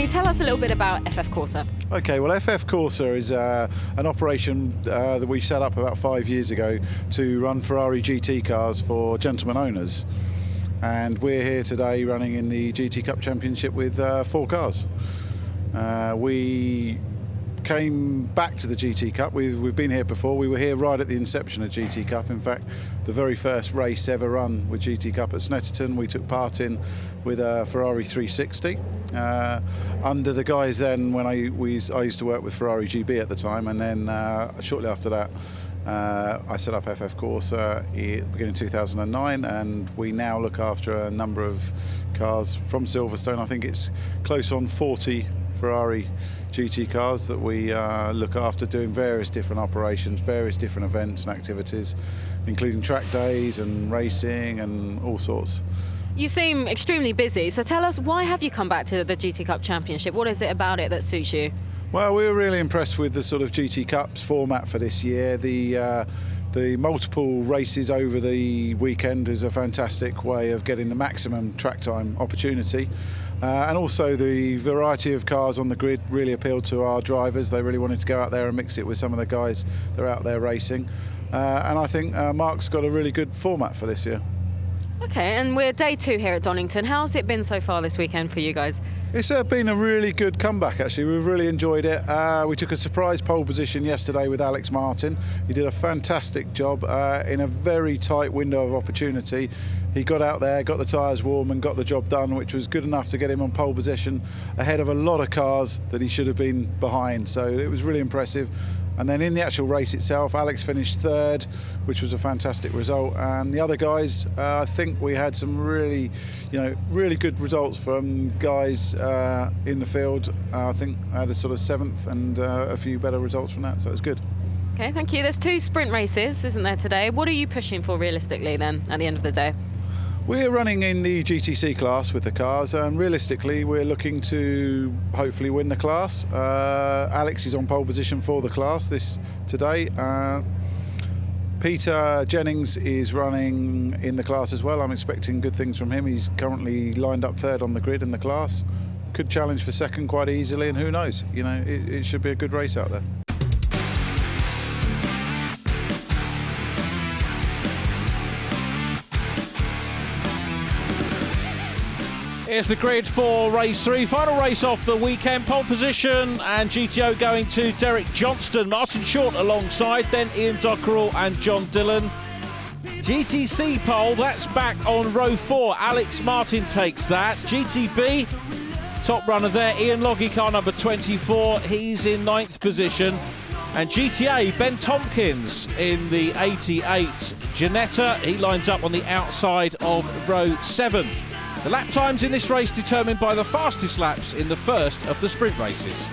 tell us a little bit about FF Corsa? Okay, well, FF Corsa is an operation that we set up about 5 years ago to run Ferrari GT cars for gentlemen owners. And we're here today running in the GT Cup Championship with 4 cars. We came back to the GT Cup. We've been here before. We were here right at the inception of GT Cup. In fact, the very first race ever run with GT Cup at Snetterton, we took part in with a Ferrari 360. Under the guys then, when I used to work with Ferrari GB at the time, and then shortly after that, I set up FF Corsa beginning 2009, and we now look after a number of cars from Silverstone. I think it's close on 40 Ferrari GT cars that we look after, doing various different operations, various different events and activities, including track days and racing and all sorts. You seem extremely busy, so tell us, why have you come back to the GT Cup Championship? What is it about it that suits you? Well, we were really impressed with the sort of GT Cups format for this year. The multiple races over the weekend is a fantastic way of getting the maximum track time opportunity. And also the variety of cars on the grid really appealed to our drivers. They really wanted to go out there and mix it with some of the guys that are out there racing. And I think Mark's got a really good format for this year. Okay, and we're day 2 here at Donington. How's it been so far this weekend for you guys? It's been a really good comeback, actually. We've really enjoyed it. We took a surprise pole position yesterday with Alex Martin. He did a fantastic job in a very tight window of opportunity. He got out there, got the tyres warm and got the job done, which was good enough to get him on pole position ahead of a lot of cars that he should have been behind. So it was really impressive. And then in the actual race itself, Alex finished 3rd, which was a fantastic result. And the other guys, I think we had some really good results from guys in the field. I think I had a sort of 7th and a few better results from that, so it was good. Okay, thank you. There's 2 sprint races, isn't there, today? What are you pushing for realistically then, at the end of the day? We're running in the GTC class with the cars, and realistically we're looking to hopefully win the class. Alex is on pole position for the class today. Peter Jennings is running in the class as well. I'm expecting good things from him. He's currently lined up 3rd on the grid in the class. Could challenge for 2nd quite easily, and who knows? You know, it should be a good race out there. Here's the grid for race 3, final race of the weekend. Pole position and GTO going to Derek Johnston, Martin Short alongside, then Ian Dockerell and John Dillon. GTC pole, that's back on row 4. Alex Martin takes that. GTB, top runner there, Ian Loggy, car number 24. He's in 9th position. And GTA, Ben Tompkins in the 88 Ginetta. He lines up on the outside of row 7. The lap times in this race determined by the fastest laps in the first of the sprint races.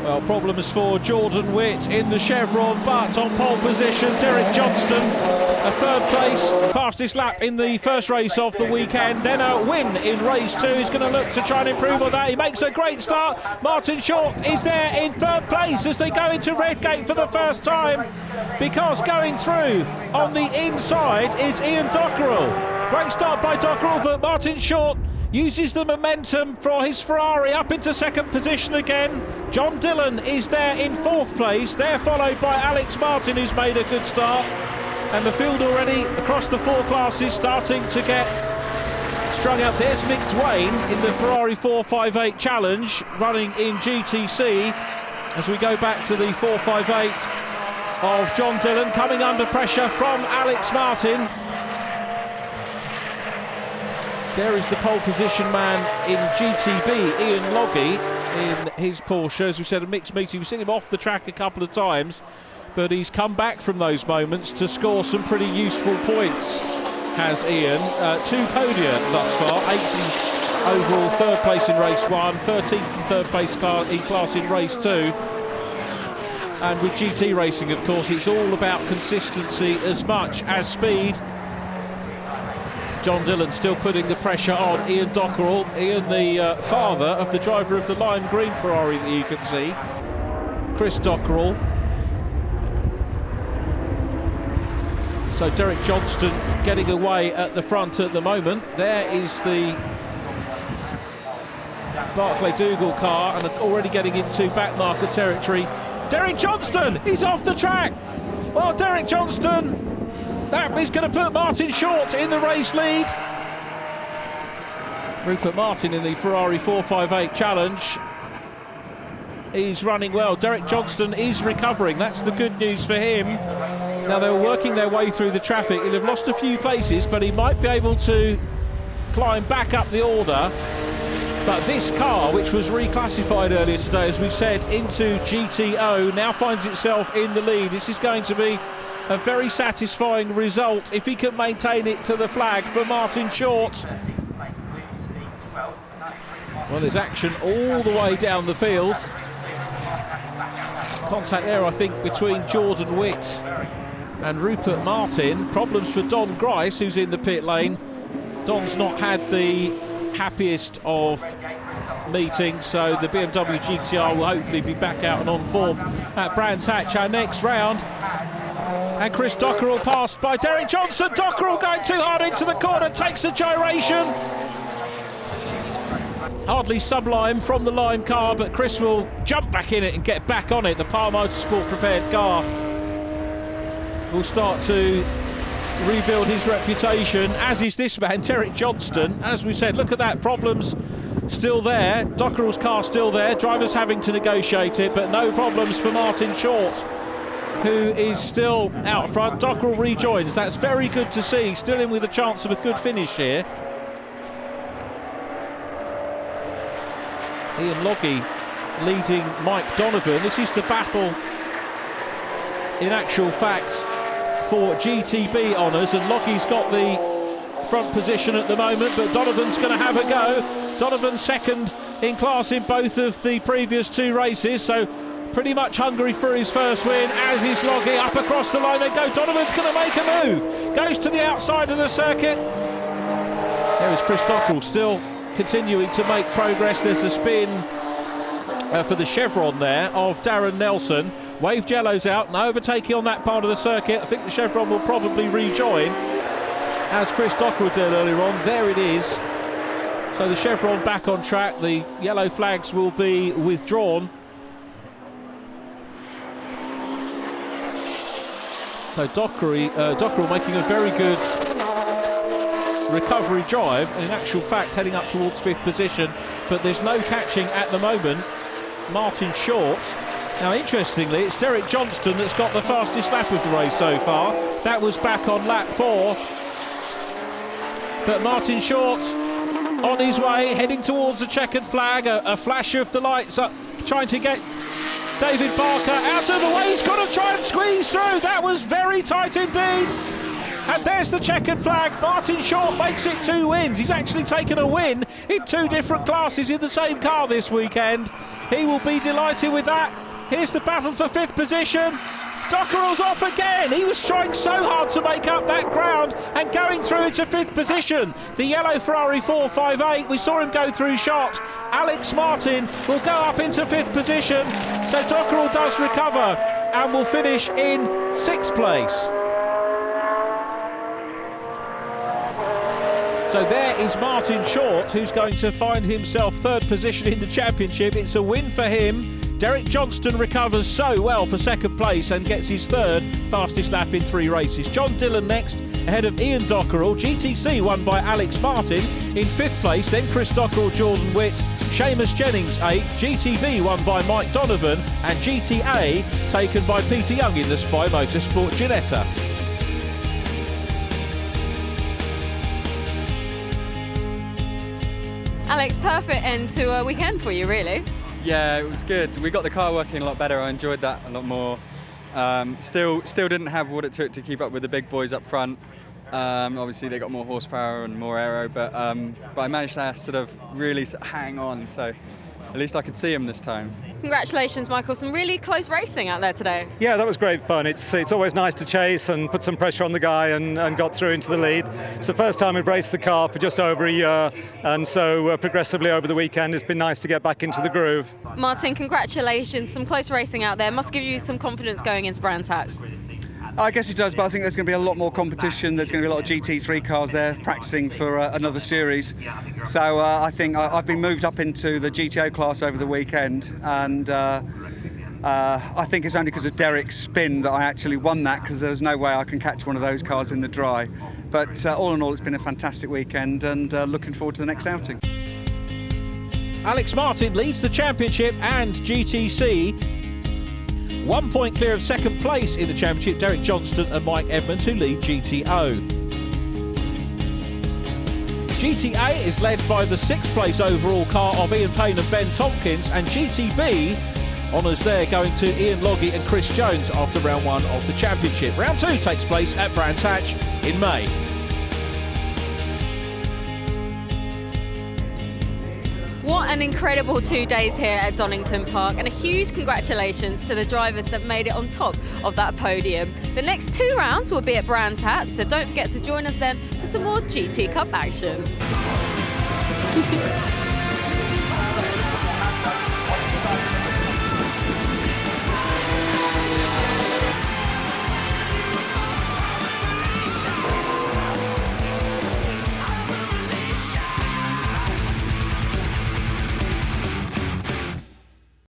Well, problems for Jordan Witt in the Chevron, but on pole position, Derek Johnston, a 3rd place, fastest lap in the first race of the weekend. Then a win in race 2. He's going to look to try and improve on that. He makes a great start. Martin Short is there in 3rd place as they go into Redgate for the first time, because going through on the inside is Ian Dockerell. Great start by Dockerell, but Martin Short uses the momentum for his Ferrari up into 2nd position again. John Dillon is there in 4th place. They're followed by Alex Martin, who's made a good start. And the field already across the 4 classes starting to get strung up. There's Mick Dwayne in the Ferrari 458 Challenge, running in GTC. As we go back to the 458 of John Dillon, coming under pressure from Alex Martin. There is the pole position man in GTB, Ian Loggy, in his Porsche. As we said, a mixed meeting. We've seen him off the track a couple of times. but he's come back from those moments to score some pretty useful points, has Ian. 2 podia thus far, 8th overall, 3rd place in race 1, 13th and 3rd place class in race 2. And with GT racing, of course, it's all about consistency as much as speed. John Dillon still putting the pressure on Ian Dockerell. Ian, the father of the driver of the lime green Ferrari that you can see, Chris Dockerell. So Derek Johnston getting away at the front at the moment. There is the Barclay Dougal car, and already getting into backmarker territory. Derek Johnston, he's off the track. Well, Derek Johnston, that is going to put Martin Short in the race lead. Rupert Martin in the Ferrari 458 Challenge. He's running well. Derek Johnston is recovering. That's the good news for him. Now, they were working their way through the traffic. He'll have lost a few places, but he might be able to climb back up the order. But this car, which was reclassified earlier today, as we said, into GTO, now finds itself in the lead. This is going to be a very satisfying result if he can maintain it to the flag for Martin Short. Well, there's action all the way down the field. Contact there, I think, between Jordan Witt and Rupert Martin. Problems for Don Grice, who's in the pit lane. Don's not had the happiest of meetings, so the BMW GTR will hopefully be back out and on form at Brands Hatch, our next round. And Chris Dockerell passed by Derek Johnston. Dockerell going too hard into the corner, takes a gyration. Hardly sublime from the lime car, but Chris will jump back in it and get back on it. The Power Motorsport prepared car will start to rebuild his reputation, as is this man, Derek Johnston. As we said, look at that, problems still there. Dockerell's car still there, drivers having to negotiate it, but no problems for Martin Short, who is still out front. Dockerell rejoins, that's very good to see, still in with a chance of a good finish here. Ian Logie leading Mike Donovan. This is the battle, in actual fact, for GTB honours, and Lockie's got the front position at the moment, but Donovan's going to have a go. Donovan second in class in both of the previous 2 races, so pretty much hungry for his first win, as is Logie. Up across the line they go. Donovan's going to make a move, goes to the outside of the circuit. There is Chris Dockerell still continuing to make progress. There's a spin for the chevron there of Darren Nelson. Waved yellows out, no overtaking on that part of the circuit. I think the chevron will probably rejoin, as Chris Dockerell did earlier on. There it is. So the chevron back on track. The yellow flags will be withdrawn. So Dockerell making a very good recovery drive, and in actual fact heading up towards 5th position, but there's no catching at the moment Martin Short. Now, interestingly, it's Derek Johnston that's got the fastest lap of the race so far. That was back on lap 4. But Martin Short on his way, heading towards the checkered flag. A flash of the lights up, trying to get David Barker out of the way. He's got to try and squeeze through. That was very tight indeed. And there's the checkered flag. Martin Short makes it 2 wins. He's actually taken a win in 2 different classes in the same car this weekend. He will be delighted with that. Here's the battle for 5th position. Dockerell's off again. He was trying so hard to make up that ground and going through into 5th position. The yellow Ferrari 458, we saw him go through shot. Alex Martin will go up into 5th position. So Dockerell does recover and will finish in 6th place. So there is Martin Short, who's going to find himself 3rd position in the championship. It's a win for him. Derek Johnston recovers so well for 2nd place and gets his 3rd fastest lap in 3 races. John Dillon next, ahead of Ian Dockerell. GTC won by Alex Martin in 5th place, then Chris Dockerell, Jordan Witt, Seamus Jennings 8th, GTB won by Mike Donovan, and GTA taken by Peter Young in the Spy Motorsport Ginetta. Alex, perfect end to a weekend for you, really. Yeah, it was good. We got the car working a lot better. I enjoyed that a lot more. Still didn't have what it took to keep up with the big boys up front. Obviously they got more horsepower and more aero, but I managed to sort of really hang on, so at least I could see him this time. Congratulations, Michael. Some really close racing out there today. Yeah, that was great fun. It's always nice to chase and put some pressure on the guy and got through into the lead. It's the first time we've raced the car for just over a year, and so progressively over the weekend it's been nice to get back into the groove. Martin, congratulations. Some close racing out there. Must give you some confidence going into Brands Hatch. I guess it does, but I think there's going to be a lot more competition. There's going to be a lot of GT3 cars there practicing for another series. So I think I've been moved up into the GTO class over the weekend, and I think it's only because of Derek's spin that I actually won that, because there's no way I can catch one of those cars in the dry. But all in all, it's been a fantastic weekend, and looking forward to the next outing. Alex Martin leads the championship and GTC. 1 point clear of second place in the championship, Derek Johnston and Mike Edmonds, who lead GTO. GTA is led by the 6th place overall car of Ian Payne and Ben Tompkins, and GTB honours there going to Ian Logie and Chris Jones after round 1 of the championship. Round 2 takes place at Brands Hatch in May. What an incredible 2 days here at Donington Park, and a huge congratulations to the drivers that made it on top of that podium. The next 2 rounds will be at Brands Hatch, so don't forget to join us then for some more GT Cup action.